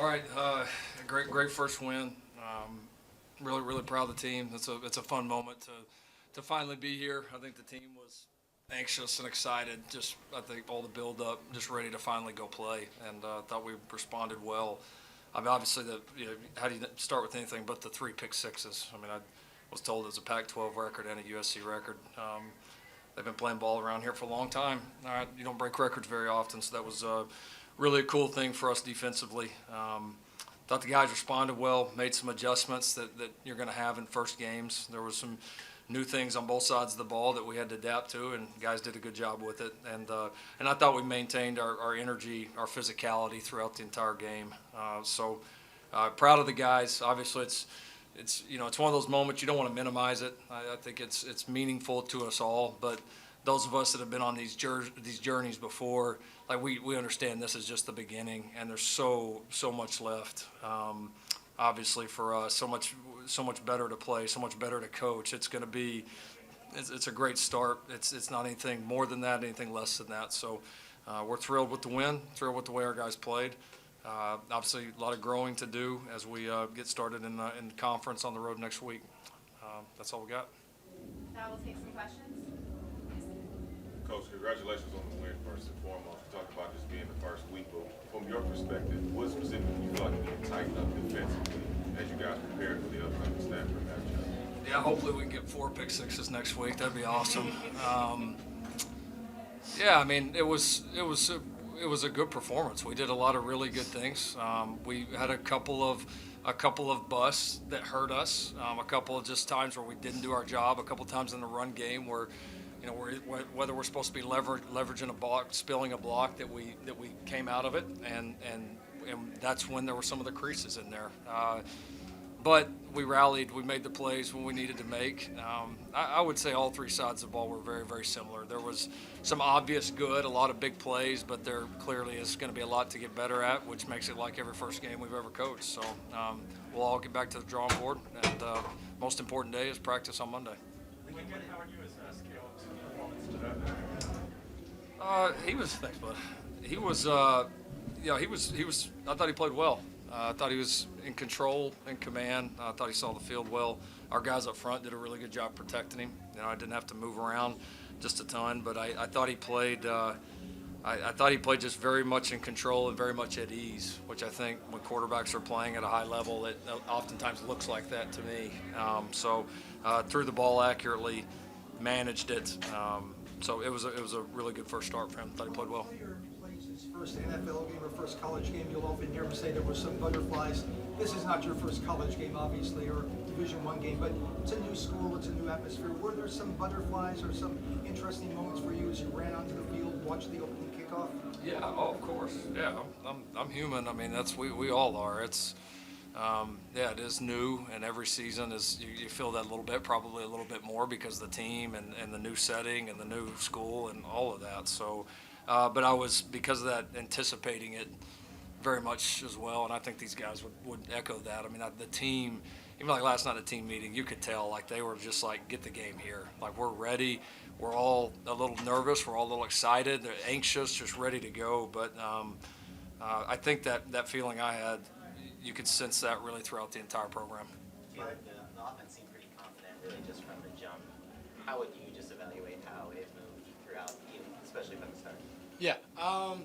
All right, great first win. Really proud of the team. It's a fun moment to finally be here. I think the team was anxious and excited. Just I think all the build up, just ready to finally go play, and thought we responded well. I mean, obviously how do you start with anything but the 3 pick sixes? I mean, I was told it was a Pac-12 record and a USC record. They've been playing ball around here for a long time. All right, you don't break records very often, so that was really a cool thing for us defensively. Thought the guys responded well, made some adjustments that you're going to have in first games. There was some new things on both sides of the ball that we had to adapt to, and guys did a good job with it. And I thought we maintained our energy, our physicality throughout the entire game. Proud of the guys. Obviously, it's one of those moments you don't want to minimize it. I think it's meaningful to us all, but those of us that have been on these journeys before, like we understand this is just the beginning, and there's so much left. Obviously for us, so much better to play, so much better to coach. It's going to be, it's a great start. It's not anything more than that, anything less than that. So we're thrilled with the win, thrilled with the way our guys played. Obviously, a lot of growing to do as we get started in conference on the road next week. That's all we got. Now we'll take some questions. Coach, congratulations on the win, first and foremost. You talked about just being the first week, but from your perspective, what specifically you feel like you can tighten up defensively as you guys prepare for the upcoming Stanford matchup? Yeah, hopefully we can get 4 pick sixes next week. That'd be awesome. Yeah, I mean, it was a good performance. We did a lot of really good things. We had a couple of busts that hurt us. A couple of just times where we didn't do our job. A couple of times in the run game where, whether we're supposed to be leveraging a block, spilling a block that we came out of it, and that's when there were some of the creases in there. But we rallied. We made the plays when we needed to make. I would say all 3 sides of the ball were very, very similar. There was some obvious good, a lot of big plays, but there clearly is going to be a lot to get better at, which makes it like every first game we've ever coached. So we'll all get back to the drawing board, and most important day is practice on Monday. How would you assess Caleb's performance today? He was thanks, bud. He was, he was. I thought he played well. I thought he was in control and command. I thought he saw the field well. Our guys up front did a really good job protecting him. I didn't have to move around just a ton, but I thought he played. I thought he played just very much in control and very much at ease, which I think when quarterbacks are playing at a high level, it oftentimes looks like that to me. Threw the ball accurately, managed it. So it was a really good first start for him. Thought he played well. His first NFL game or first college game, you'll often hear him say there was some butterflies. This is not your first college game, obviously, or Division I game, but it's a new school, it's a new atmosphere. Were there some butterflies or some interesting moments for you as you ran onto the field, watched the opening kickoff? Yeah, of course. Yeah, I'm human. I mean, we all are. It's it is new, and every season is you feel that a little bit, probably a little bit more because of the team and the new setting and the new school and all of that. So. But I was, because of that, anticipating it very much as well, and I think these guys would echo that. I mean, the team, even like last night at the team meeting, you could tell, like, they were just like, get the game here. Like, we're ready. We're all a little nervous. We're all a little excited. They're anxious, just ready to go. But I think that feeling I had, you could sense that really throughout the entire program. The offense seemed pretty confident, really, just from the jump. How would you just evaluate how it moved throughout, especially from the start? Yeah, I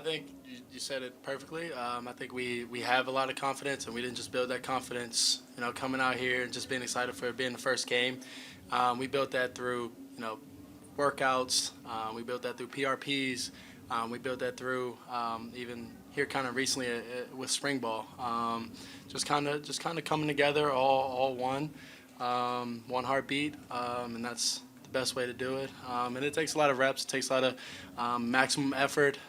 think you said it perfectly. I think we have a lot of confidence, and we didn't just build that confidence, coming out here and just being excited for it being the first game. We built that through, workouts. We built that through PRPs. We built that through even here kind of recently with spring ball. Just kind of coming together, all one heartbeat, and that's best way to do it, and it takes a lot of reps. It takes a lot of maximum effort,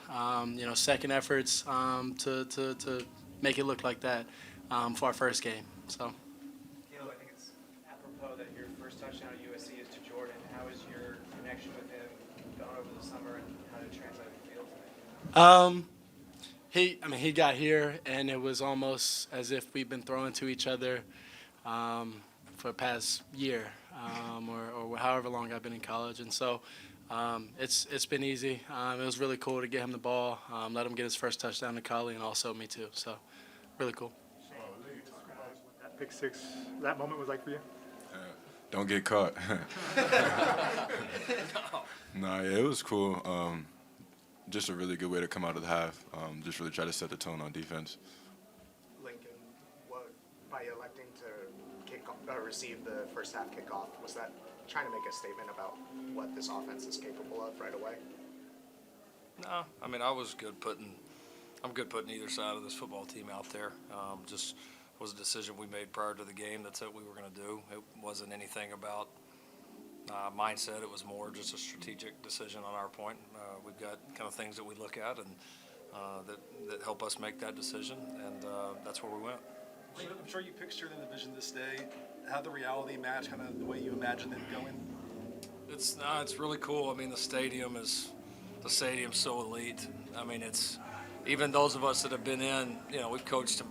second efforts to make it look like that for our first game. So. Caleb, I think it's apropos that your first touchdown at USC is to Jordan. How is your connection with him gone over the summer, and how did it translate to the field today? He got here, and it was almost as if we've been throwing to each other for the past year. Or however long I've been in college. And so It's been easy. It was really cool to get him the ball, let him get his first touchdown to Cully, and also me too. So, really cool. That pick six, that moment was like for you? Don't get caught. Nah, yeah, it was cool. Just a really good way to come out of the half. Just really try to set the tone on defense. Lincoln, by electing to receive the first half kickoff, was that trying to make a statement about what this offense is capable of right away? No, I mean I'm good putting either side of this football team out there. Just was a decision we made prior to the game. That's what we were going to do. It wasn't anything about mindset. It was more just a strategic decision on our point. We've got kind of things that we look at and that help us make that decision, and that's where we went. I'm sure you pictured the division this day. How the reality match, kind of the way you imagined it going? It's really cool. I mean, the stadium's so elite. I mean, it's even those of us that have been in. We've coached them.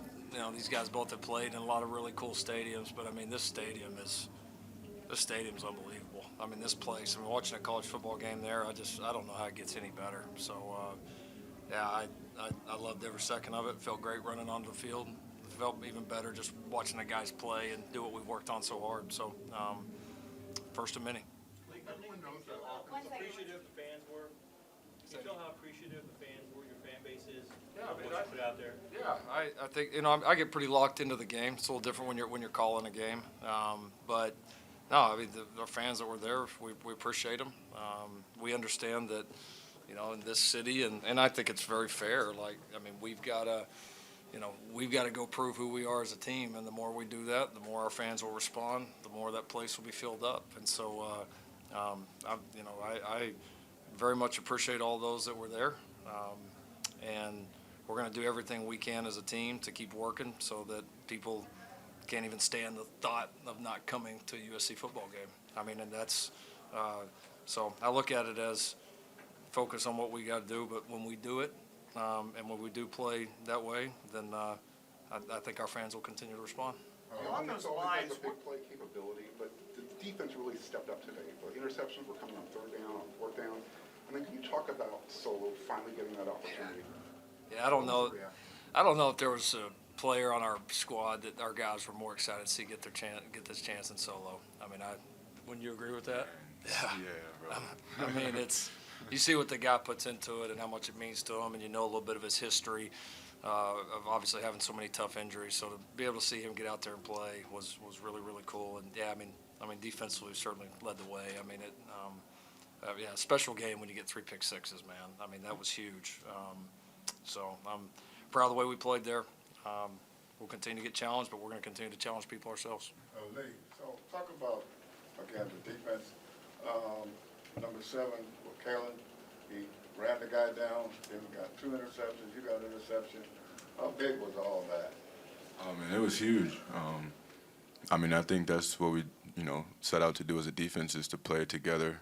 These guys both have played in a lot of really cool stadiums, but I mean, this stadium's unbelievable. I mean, this place. I mean, watching a college football game there, I don't know how it gets any better. So, yeah, I loved every second of it. Felt great running onto the field. Felt even better just watching the guys play and do what we've worked on so hard. So, first of many. Appreciative the fans were. You feel how appreciative the fans were, your fan base is, what you put out there. Yeah, I think I get pretty locked into the game. It's a little different when you're calling a game, but no, I mean our fans that were there, we appreciate them. We understand that in this city, and I think it's very fair. Like I mean, we've got to go prove who we are as a team, and the more we do that, the more our fans will respond, the more that place will be filled up, and so I very much appreciate all those that were there, and we're going to do everything we can as a team to keep working so that people can't even stand the thought of not coming to a USC football game. I mean, and that's so I look at it as focus on what we got to do, but when we do it and when we do play that way, then I think our fans will continue to respond. The offense always has a big play capability, but the defense really stepped up today. The interceptions were coming on third down, on fourth down. And then can you talk about Solo finally getting that opportunity? Yeah, I don't know if there was a player on our squad that our guys were more excited to see get this chance than Solo. I mean, wouldn't you agree with that? Yeah, bro. I mean, you see what the guy puts into it and how much it means to him, and you know a little bit of his history of obviously having so many tough injuries. So to be able to see him get out there and play was really, really cool. And yeah, I mean, defensively certainly led the way. I mean, special game when you get 3 pick sixes, man. I mean, that was huge. So I'm proud of the way we played there. We'll continue to get challenged, but we're going to continue to challenge people ourselves. Lee, so talk about, again, the defense. Number 7, with Kalen, he ran the guy down, then got 2 interceptions, you got an interception. How big was all that? Oh, man, it was huge. I mean, I think that's what we, set out to do as a defense is to play together,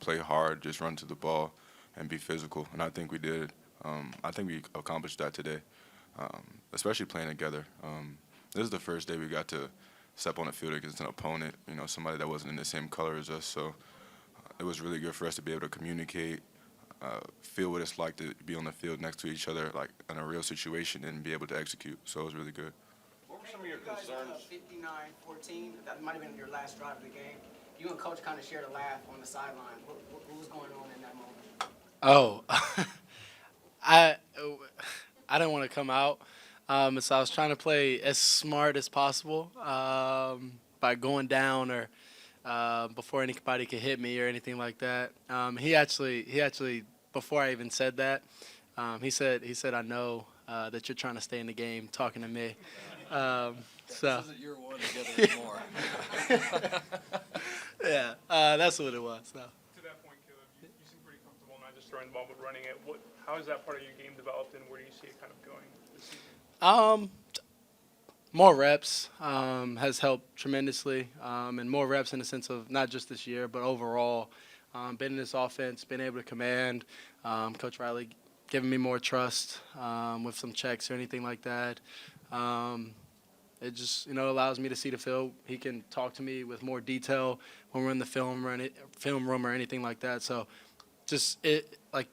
play hard, just run to the ball, and be physical. And I think we did. I think we accomplished that today, especially playing together. This is the first day we got to step on the field against an opponent, somebody that wasn't in the same color as us. So it was really good for us to be able to communicate, feel what it's like to be on the field next to each other, like in a real situation, and be able to execute. So it was really good. What were some of your concerns? 59-14, that might have been your last drive of the game. You and Coach kind of shared a laugh on the sideline. What was going on in that moment? Oh, I didn't want to come out, so I was trying to play as smart as possible by going down or before anybody could hit me or anything like that. He actually before I even said that, he said I know that you're trying to stay in the game, talking to me. So this isn't your one together anymore. Yeah, that's what it was. So. To that point, Caleb, you seem pretty comfortable not just throwing the ball but running it. How has that part of your game developed, and where do you see it kind of going this season? More reps has helped tremendously, and more reps in the sense of not just this year, but overall. Been in this offense, been able to command. Coach Riley giving me more trust with some checks or anything like that. It just allows me to see the field. He can talk to me with more detail when we're in the film room or anything like that. So just it like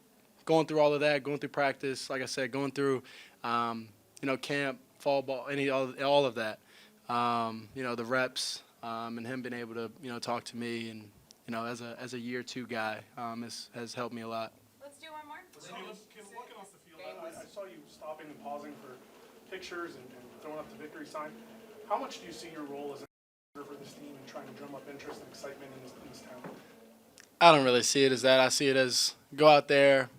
going through all of that, going through practice, like I said, going through camp, fall ball, all of that. The reps and him being able to talk to me and as a year 2 guy has helped me a lot. Let's do one more. Caleb, walking off the field, I saw you stopping and pausing for pictures and throwing up the victory sign. How much do you see your role as a leader for this team and trying to drum up interest and excitement in this town? I don't really see it as that. I see it as go out there,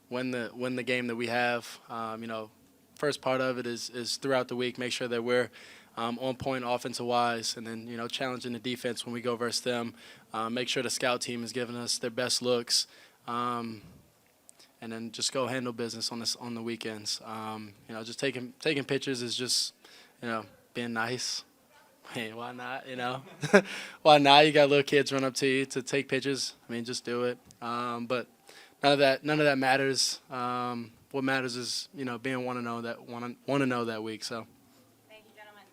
win the game that we have. First part of it is throughout the week, make sure that we're on point offensive wise, and then challenging the defense when we go versus them. Make sure the scout team is giving us their best looks, and then just go handle business on the weekends. Just taking pictures is just being nice. Hey, why not? Why not? You got little kids run up to you to take pictures. I mean, just do it. But none of that matters. What matters is being want to know that week. So.